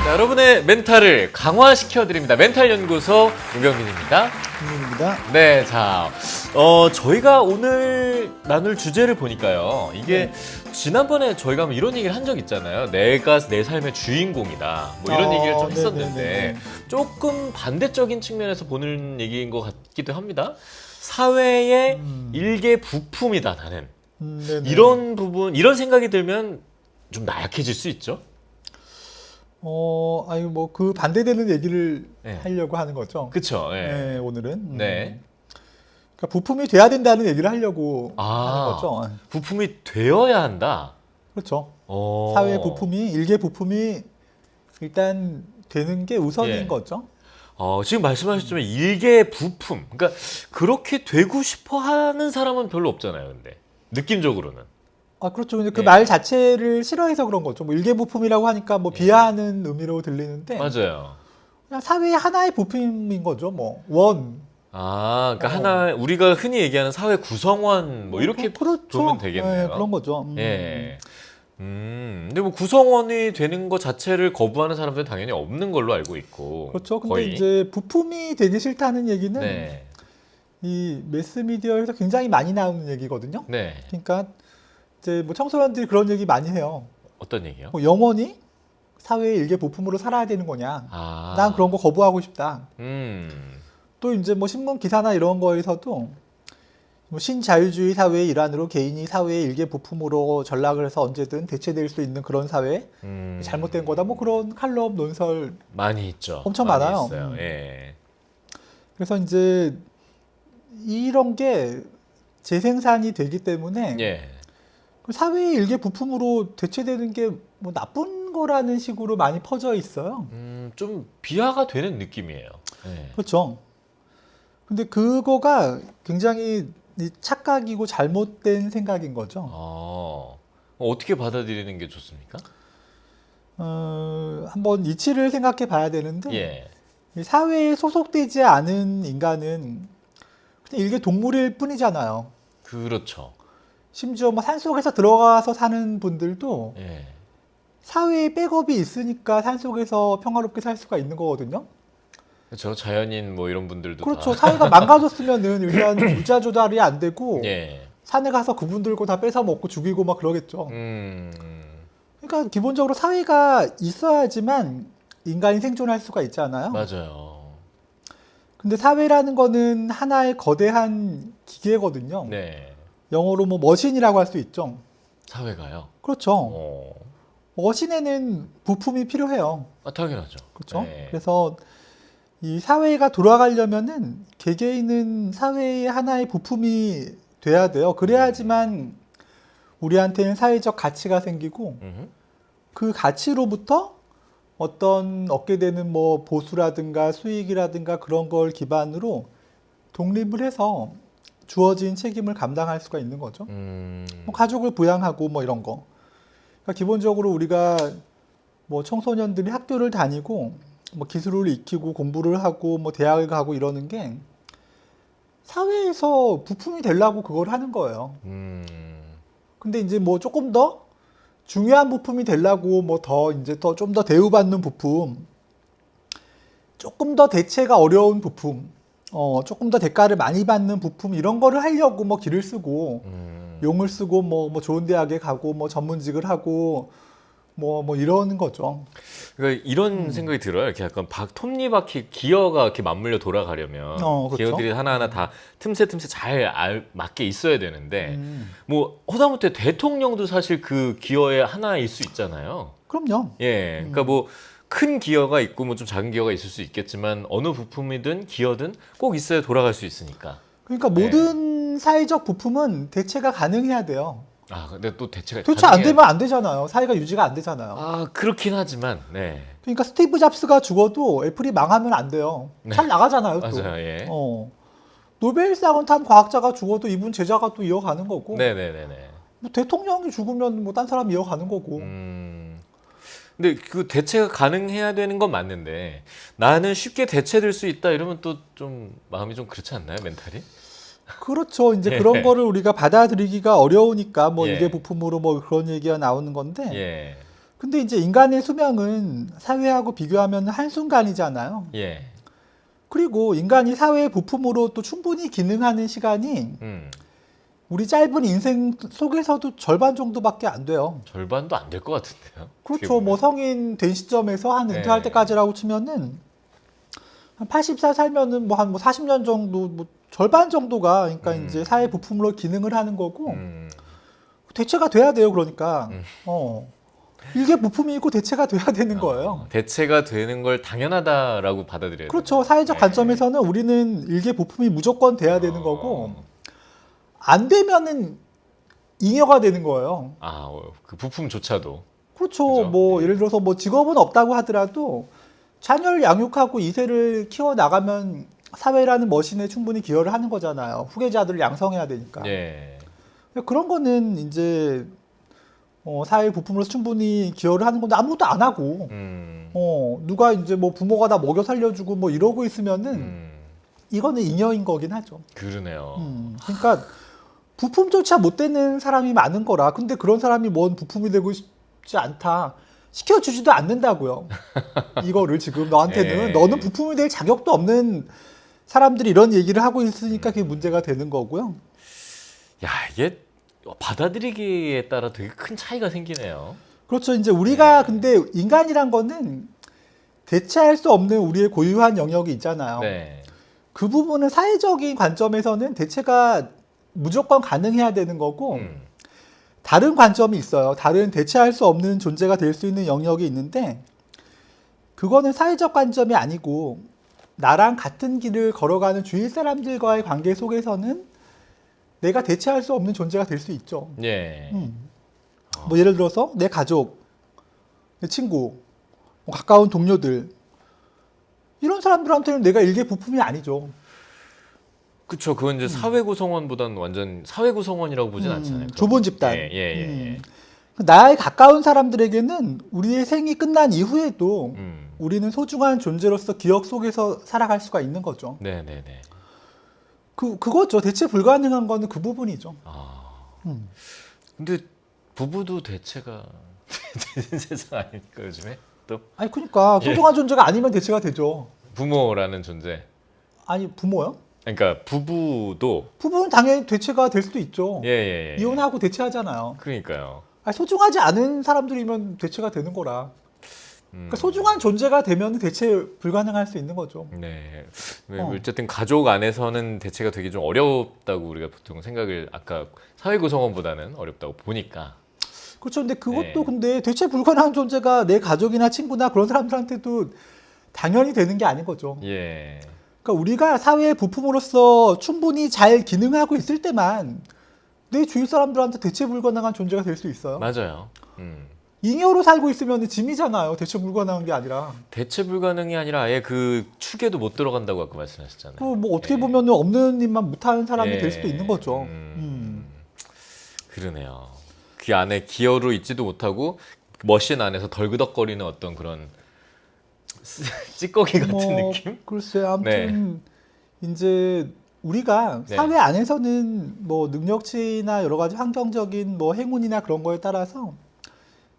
자, 여러분의 멘탈을 강화시켜드립니다. 멘탈 연구소 우경민입니다. 김민입니다. 네, 자, 저희가 오늘 나눌 주제를 보니까요. 이게 지난번에 저희가 한번 이런 얘기를 한 적 있잖아요. 내가 내 삶의 주인공이다. 뭐 이런 얘기를 좀 했었는데 네네네. 조금 반대적인 측면에서 보는 얘기인 것 같기도 합니다. 사회의 일개 부품이다, 나는. 네네. 이런 부분, 이런 생각이 들면 좀 나약해질 수 있죠. 아니 뭐 그 반대되는 얘기를 네. 하려고 하는 거죠. 그쵸. 예. 네, 오늘은. 네. 그러니까 부품이 돼야 된다는 얘기를 하려고 하는 아, 거죠. 부품이 되어야 한다. 그렇죠. 어. 사회 부품이 일개 부품이 일단 되는 게 우선인 예. 거죠. 지금 말씀하셨지만 일개 부품. 그러니까 그렇게 되고 싶어 하는 사람은 별로 없잖아요, 근데. 느낌적으로는. 아, 그렇죠. 근데 그 예. 말 자체를 싫어해서 그런 거죠. 뭐 일개 부품이라고 하니까 뭐 예. 비하하는 의미로 들리는데 맞아요. 그냥 사회의 하나의 부품인 거죠. 뭐 원. 그러니까 하나 우리가 흔히 얘기하는 사회 구성원 뭐 이렇게 그렇죠. 보면 되겠네요. 네, 그런 거죠. 예. 근데 뭐 구성원이 되는 것 자체를 거부하는 사람들은 당연히 없는 걸로 알고 있고. 그렇죠. 근데 거의. 이제 부품이 되기 싫다는 얘기는 네. 이 매스미디어에서 굉장히 많이 나오는 얘기거든요. 네. 그러니까 이제 뭐 청소년들이 그런 얘기 많이 해요. 어떤 얘기요? 뭐 영원히 사회의 일개 부품으로 살아야 되는 거냐? 난 그런 거 거부하고 싶다. 또 이제 뭐 신문 기사나 이런 거에서도 뭐 신자유주의 사회의 일환으로 개인이 사회의 일개 부품으로 전락을 해서 언제든 대체될 수 있는 그런 사회, 잘못된 거다. 뭐 그런 칼럼 논설 많이 있죠. 엄청 많이 많아요. 있어요. 예. 그래서 이제 이런 게 재생산이 되기 때문에 예. 사회의 일개 부품으로 대체되는 게 뭐 나쁜 거라는 식으로 많이 퍼져 있어요. 좀 비하가 되는 느낌이에요. 예. 그렇죠. 근데 그거가 굉장히 이 착각이고 잘못된 생각인 거죠. 어떻게 받아들이는 게 좋습니까? 한번 이치를 생각해 봐야 되는데 예. 이 사회에 소속되지 않은 인간은 그냥 일개 동물일 뿐이잖아요. 그렇죠. 심지어 뭐 산속에서 들어가서 사는 분들도 예. 사회에 백업이 있으니까 산속에서 평화롭게 살 수가 있는 거거든요. 그렇죠. 자연인 뭐 이런 분들도 그렇죠. 다. 사회가 망가졌으면은 일단 유자 조달이 안 되고 예. 산에 가서 그분들고 다 뺏어 먹고 죽이고 막 그러겠죠. 그러니까 기본적으로 사회가 있어야지만 인간이 생존할 수가 있잖아요. 맞아요. 근데 사회라는 거는 하나의 거대한 기계거든요. 네. 영어로 뭐 머신이라고 할 수 있죠. 사회가요. 그렇죠. 머신에는 부품이 필요해요. 당연하죠. 그렇죠. 네. 그래서 이 사회가 돌아가려면은 개개인은 사회의 하나의 부품이 돼야 돼요. 그래야지만 우리한테는 사회적 가치가 생기고 그 가치로부터 어떤 얻게 되는 뭐 보수라든가 수익이라든가 그런 걸 기반으로 독립을 해서 주어진 책임을 감당할 수가 있는 거죠. 뭐 가족을 부양하고 뭐 이런 거. 그러니까 기본적으로 우리가 뭐 청소년들이 학교를 다니고 뭐 기술을 익히고 공부를 하고 뭐 대학을 가고 이러는 게 사회에서 부품이 되려고 그걸 하는 거예요. 근데 이제 뭐 조금 더 중요한 부품이 되려고 뭐 더 이제 더 좀 더 대우받는 부품, 조금 더 대체가 어려운 부품, 조금 더 대가를 많이 받는 부품 이런 거를 하려고 뭐 기를 쓰고 용을 쓰고 뭐 좋은 대학에 가고 뭐 전문직을 하고 뭐 이러는 거죠. 그러니까 이런 생각이 들어요. 이렇게 약간 톱니바퀴 기어가 이렇게 맞물려 돌아가려면 그렇죠. 기어들이 하나하나 다 틈새 잘 맞게 있어야 되는데 뭐 허다못해 대통령도 사실 그 기어의 하나일 수 있잖아요. 그럼요. 예, 그러니까 뭐 큰 기어가 있고 뭐 좀 작은 기어가 있을 수 있겠지만 어느 부품이든 기어든 꼭 있어야 돌아갈 수 있으니까. 그러니까 네. 모든 사회적 부품은 대체가 가능해야 돼요. 근데 또 대체 안 되면 안 되잖아요. 사회가 유지가 안 되잖아요. 그렇긴 하지만, 네. 그러니까 스티브 잡스가 죽어도 애플이 망하면 안 돼요. 네. 잘 나가잖아요. 또. 맞아요, 예. 노벨상을 탄 과학자가 죽어도 이분 제자가 또 이어가는 거고. 네네네네. 뭐 대통령이 죽으면 뭐 딴 사람 이어가는 거고. 근데 그 대체가 가능해야 되는 건 맞는데 나는 쉽게 대체될 수 있다 이러면 또 좀 마음이 좀 그렇지 않나요, 멘탈이? 그렇죠. 이제 예. 그런 거를 우리가 받아들이기가 어려우니까 뭐 예. 일개 부품으로 뭐 그런 얘기가 나오는 건데. 예. 근데 이제 인간의 수명은 사회하고 비교하면 한순간이잖아요. 예. 그리고 인간이 사회의 부품으로 또 충분히 기능하는 시간이 우리 짧은 인생 속에서도 절반 정도밖에 안 돼요. 절반도 안 될 것 같은데요. 그렇죠. 뭐 성인 된 시점에서 한 은퇴할 네. 때까지라고 치면은 한 80살 살면은 뭐 한 40년 정도, 뭐 절반 정도가 그러니까 이제 사회 부품으로 기능을 하는 거고 대체가 돼야 돼요. 그러니까 일개 부품이 있고 대체가 돼야 되는 거예요. 대체가 되는 걸 당연하다라고 받아들여야 돼요. 그렇죠. 사회적 관점에서는 우리는 일개 부품이 무조건 돼야 되는 거고 안 되면은 잉여가 되는 거예요. 그 부품조차도. 그렇죠. 그죠? 뭐 예를 들어서 뭐 직업은 없다고 하더라도 자녀를 양육하고 이세를 키워 나가면 사회라는 머신에 충분히 기여를 하는 거잖아요. 후계자들을 양성해야 되니까. 예. 그런 거는 이제 사회 부품으로서 충분히 기여를 하는 건데 아무것도 안 하고 누가 이제 뭐 부모가 다 먹여 살려주고 뭐 이러고 있으면은 이거는 잉여인 거긴 하죠. 그러네요. 그러니까 부품조차 못 되는 사람이 많은 거라. 근데 그런 사람이 뭔 부품이 되고 싶지 않다. 시켜주지도 않는다고요. 이거를 지금 너한테는 예. 너는 부품이 될 자격도 없는 사람들이 이런 얘기를 하고 있으니까 그게 문제가 되는 거고요. 야, 이게 받아들이기에 따라 되게 큰 차이가 생기네요. 그렇죠. 이제 우리가 근데 인간이란 거는 대체할 수 없는 우리의 고유한 영역이 있잖아요. 네. 그 부분은 사회적인 관점에서는 대체가 무조건 가능해야 되는 거고 다른 관점이 있어요. 다른 대체할 수 없는 존재가 될 수 있는 영역이 있는데 그거는 사회적 관점이 아니고 나랑 같은 길을 걸어가는 주위 사람들과의 관계 속에서는 내가 대체할 수 없는 존재가 될 수 있죠. 예. 뭐 예를 들어서 내 가족, 내 친구, 뭐 가까운 동료들 이런 사람들한테는 내가 일개 부품이 아니죠. 그쵸. 그건 이제 사회 구성원보다는 완전 사회 구성원이라고 보진 않잖아요. 좁은 집단. 예. 나의 가까운 사람들에게는 우리의 생이 끝난 이후에도 우리는 소중한 존재로서 기억 속에서 살아갈 수가 있는 거죠. 네네네. 그거죠. 대체 불가능한 거는 그 부분이죠. 근데 부부도 대체가 되는 세상 아닙니까 요즘에? 또 아니 그러니까 소중한 존재가 아니면 대체가 되죠. 부모라는 존재. 아니 부모요? 그러니까 부부도 부부는 당연히 대체가 될 수도 있죠. 예. 이혼하고 대체하잖아요. 그러니까요. 아니, 소중하지 않은 사람들이면 대체가 되는 거라. 그러니까 소중한 존재가 되면 대체 불가능할 수 있는 거죠. 네. 어쨌든 가족 안에서는 대체가 되게 좀 어렵다고 우리가 보통 생각을 아까 사회 구성원보다는 어렵다고 보니까. 그렇죠. 근데 그것도 네. 근데 대체 불가능한 존재가 내 가족이나 친구나 그런 사람들한테도 당연히 되는 게 아닌 거죠. 예. 그러니까 우리가 사회의 부품으로서 충분히 잘 기능하고 있을 때만 내 주위 사람들한테 대체 불가능한 존재가 될 수 있어요. 맞아요. 잉여로 살고 있으면 짐이잖아요. 대체 불가능한 게 아니라. 대체 불가능이 아니라 아예 그 축에도 못 들어간다고 아까 말씀하셨잖아요. 그 뭐 어떻게 예. 보면 없는 일만 못하는 사람이 예. 될 수도 있는 거죠. 그러네요. 그 안에 기어로 있지도 못하고 머신 안에서 덜그덕거리는 어떤 그런 찌꺼기 같은 느낌? 글쎄, 아무튼 이제 우리가 네. 사회 안에서는 뭐 능력치나 여러 가지 환경적인 뭐 행운이나 그런 거에 따라서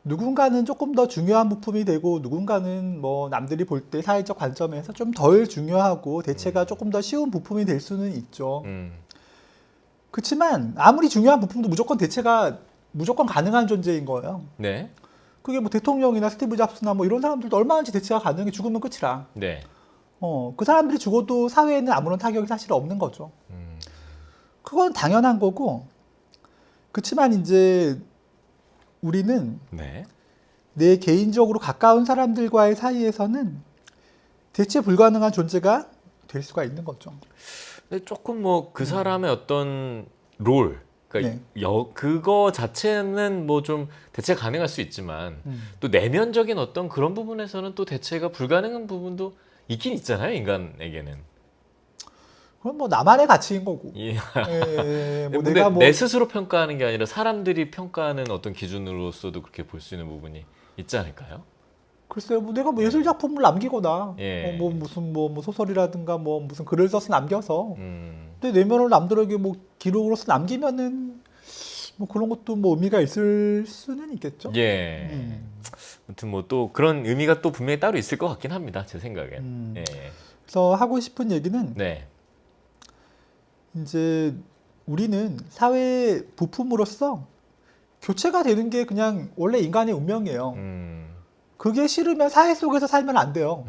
누군가는 조금 더 중요한 부품이 되고 누군가는 뭐 남들이 볼 때 사회적 관점에서 좀 덜 중요하고 대체가 조금 더 쉬운 부품이 될 수는 있죠. 그렇지만 아무리 중요한 부품도 무조건 대체가 무조건 가능한 존재인 거예요. 네. 그게 뭐 대통령이나 스티브 잡스나 뭐 이런 사람들도 얼마든지 대체가 가능해. 죽으면 끝이라. 네. 그 사람들이 죽어도 사회에는 아무런 타격이 사실 없는 거죠. 그건 당연한 거고. 그렇지만 이제 우리는 네. 내 개인적으로 가까운 사람들과의 사이에서는 대체 불가능한 존재가 될 수가 있는 거죠. 근데 조금 뭐 그 사람의 어떤 롤, 그러니까 네. 그거 자체는 뭐 좀 대체 가능할 수 있지만 또 내면적인 어떤 그런 부분에서는 또 대체가 불가능한 부분도 있긴 있잖아요, 인간에게는. 그건 뭐 나만의 가치인 거고. 예. 뭐 근데 내가 뭐 내 스스로 평가하는 게 아니라 사람들이 평가하는 어떤 기준으로서도 그렇게 볼 수 있는 부분이 있지 않을까요? 글쎄요, 뭐 내가 뭐 예술 작품을 남기거나, 예. 뭐 무슨 뭐 소설이라든가 뭐 무슨 글을 써서 남겨서 내 음. 내면을 남들에게 뭐 기록으로서 남기면은 뭐 그런 것도 뭐 의미가 있을 수는 있겠죠. 예. 아무튼 뭐 또 그런 의미가 또 분명히 따로 있을 것 같긴 합니다. 제 생각엔. 예. 그래서 하고 싶은 얘기는 네. 이제 우리는 사회 부품으로서 교체가 되는 게 그냥 원래 인간의 운명이에요. 그게 싫으면 사회 속에서 살면 안 돼요.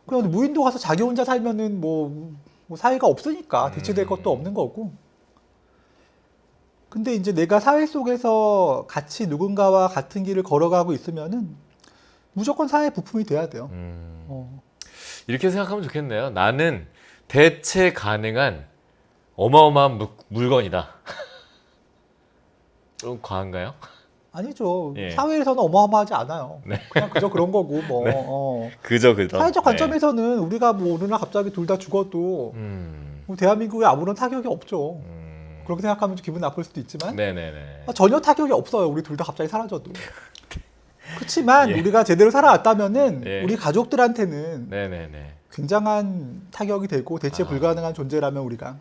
그냥 무인도 가서 자기 혼자 살면은 뭐 사회가 없으니까 대체될 것도 없는 거고. 근데 이제 내가 사회 속에서 같이 누군가와 같은 길을 걸어가고 있으면은 무조건 사회 부품이 돼야 돼요. 이렇게 생각하면 좋겠네요. 나는 대체 가능한 어마어마한 물건이다. 좀 과한가요? 아니죠. 예. 사회에서는 어마어마하지 않아요. 네. 그냥 그저 그런 거고 뭐. 네. 그죠. 사회적 관점에서는 우리가 뭐 어느 날 갑자기 둘 다 죽어도 뭐 대한민국에 아무런 타격이 없죠. 그렇게 생각하면 좀 기분 나쁠 수도 있지만 네네네. 전혀 타격이 없어요. 우리 둘 다 갑자기 사라져도. 그렇지만 예. 우리가 제대로 살아왔다면은 예. 우리 가족들한테는 네네네. 굉장한 타격이 되고 대체 불가능한 존재라면 우리가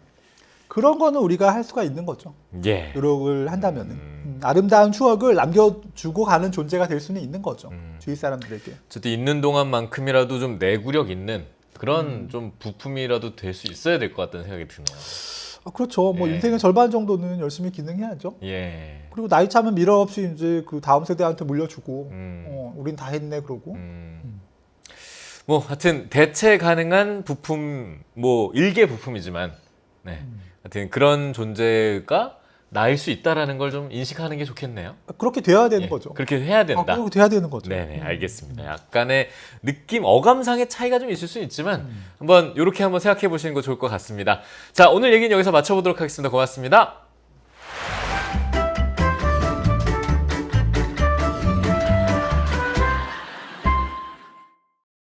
그런 거는 우리가 할 수가 있는 거죠. 예. 노력을 한다면은 아름다운 추억을 남겨주고 가는 존재가 될 수는 있는 거죠. 주위 사람들에게. 어쨌든 있는 동안만큼이라도 좀 내구력 있는 그런 좀 부품이라도 될 수 있어야 될 것 같다는 생각이 드네요. 그렇죠. 뭐 예. 인생의 절반 정도는 열심히 기능해야죠. 예. 그리고 나이 차면 미련 없이 이제 그 다음 세대한테 물려주고, 우린 다 했네 그러고. 뭐 하여튼 대체 가능한 부품, 뭐 일개 부품이지만, 네. 하여튼 그런 존재가 나일 수 있다라는 걸 좀 인식하는 게 좋겠네요. 그렇게 돼야 되는 예. 거죠. 그렇게 해야 된다. 그렇게 돼야 되는 거죠. 네네, 알겠습니다. 약간의 느낌, 어감상의 차이가 좀 있을 수는 있지만 한번 이렇게 한번 생각해 보시는 거 좋을 것 같습니다. 자, 오늘 얘기는 여기서 마쳐보도록 하겠습니다. 고맙습니다.